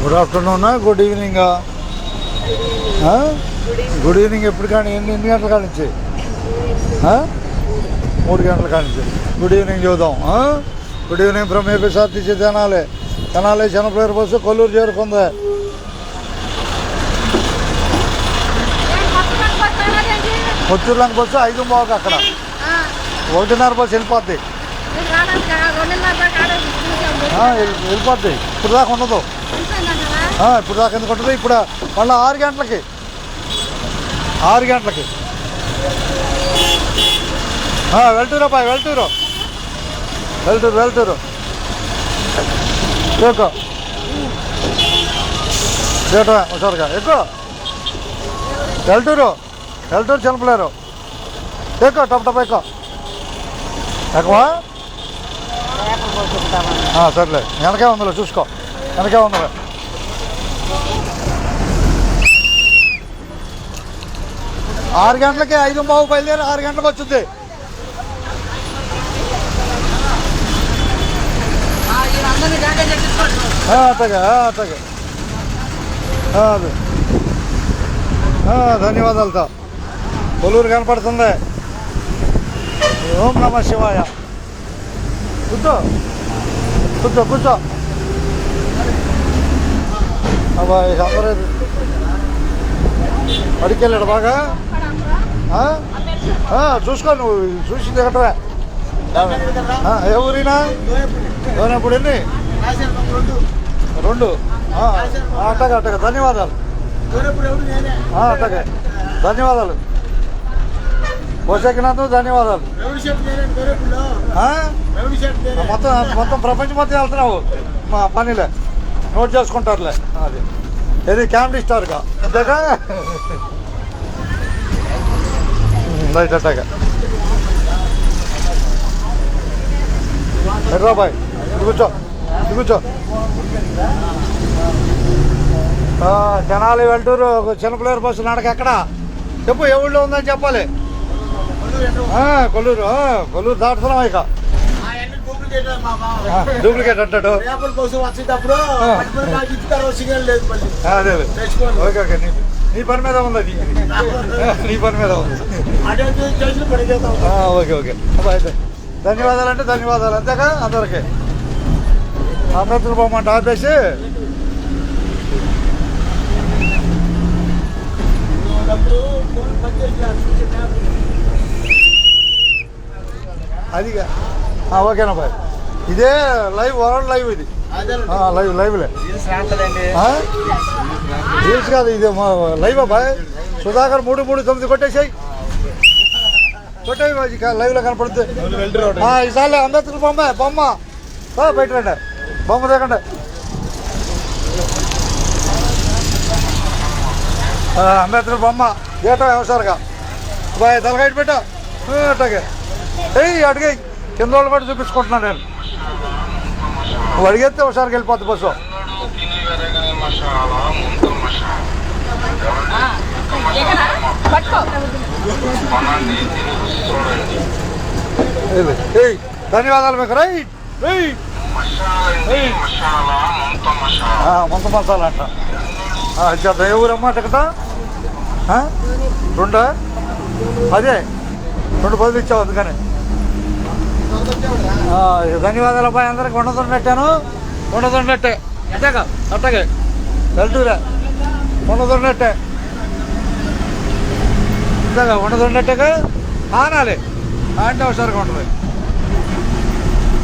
Good afternoon, good evening. Good evening ఎప్పుడు కానీ ఎన్ని గంటల కాడి నుంచి? 3 గంటల కాడి నుంచి గుడ్ ఈవినింగ్ చూద్దాం. Good evening from APSRTC Tenali. Chennapalli bus Kolluru చేరుకుంది. కొత్తూరులోకి బస్సు 5:15 అక్కడ 1:30 బస్సు వెళ్ళిపోద్ది. వెళ్ళిపోద్ది, ఇప్పుడు దాకా ఉండదు. ఇప్పుడు దాకా ఎందుకు ఉంటుంది? ఇప్పుడు మళ్ళీ 6 గంటలకి వెళ్తూరు అబ్బాయి, వెళ్తూరు ఎక్కువ హుషారుగా ఎక్కువ వెళ్తూరు చెనపలేరు ఎక్కువ టప్ ఎక్కువ సర్లే. వెనకే ఉందిలే, చూసుకో. వెనకే ఉందిలే. ఆరు గంటలకి 5:15 బయలుదేరి 6 గంటలకు వచ్చింది. అట్లాగే ధన్యవాదాలతో కొల్లూరు కనపడుతుంది. ఓం నమ శివాయ. కూర్చో అబ్బాయి. అందరూ అడికెళ్ళాడు బాగా. చూసుకో, నువ్వు చూసి దిగటవే. ఏ ఊరినా? ఇప్పుడు ఎన్ని? 2. అట్టగా ధన్యవాదాలు. అట్టగా ధన్యవాదాలు. పోషకినందుకు ధన్యవాదాలు. మొత్తం ప్రపంచం మొత్తం వెళ్తున్నావు మా పనిలే, నోట్ చేసుకుంటారులే. అది ఇది క్యామ్డీ స్టార్గా అంతేగా. రైట్ అట్టగా హైదరాబాయ్. కూర్చో. తెనాలి వెళ్తూరు చిన్నపిల్లల బస్సు నడక ఎక్కడ చెప్పు? ఏ ఊళ్ళో ఉందని చెప్పాలి. కొల్లూరు దాటుతున్నాం. ఇక డూప్లికేట్ అంటాడు. అదే ఓకే. నీ పని మీద ఉంది అది. నీ పని మీద ఉంది. ఓకే అయితే ధన్యవాదాలు అంటే ధన్యవాదాలు అంతేగా అందరికీ. అంబేద్కర్ బొమ్మంట ఆపేసి అదిగా. ఓకేనా బాయ్. ఇదే లైవ్, వరల్డ్ లైవ్. ఇది లైవ్లే రీల్స్ కాదు, ఇది లైవ్ బాయ్. సుధాకర్ 339 కొట్టేసాయి. లైవ్లో కనపడుతుంది. ఈసారి అంబేద్కర్ బొమ్మ బయట రండి. బొమ్మ దేకండి. అంబేద్కర్ బొమ్మ గేట హుషారుగా బాయ్. తలగైట్ పెట్ట అట్టగే. అడిగే కింద వాళ్ళు కూడా చూపించుకుంటున్నాను నేను. నువ్వు అడిగేస్తే హుషారుకి వెళ్ళిపోద్ది బస్సు. ధన్యవాదాలు మీకు. రైట్ ముంత మసాలా అంట. ఏ ఊరమ్మా కదా? 2 అదే 2 బదులు ఇచ్చావు అందుకని. ధన్యవాదాలు అబ్బాయి. అందరికి ఉండదున్నట్టాను. ఉండదున్నట్టే అంతేగా. అట్టగే వెళ్తూరా ఉండదున్నట్టే అంతేగా. ఉండదున్నట్టేగా ఆనాలి అంటే హుషారుగా ఉంటుంది.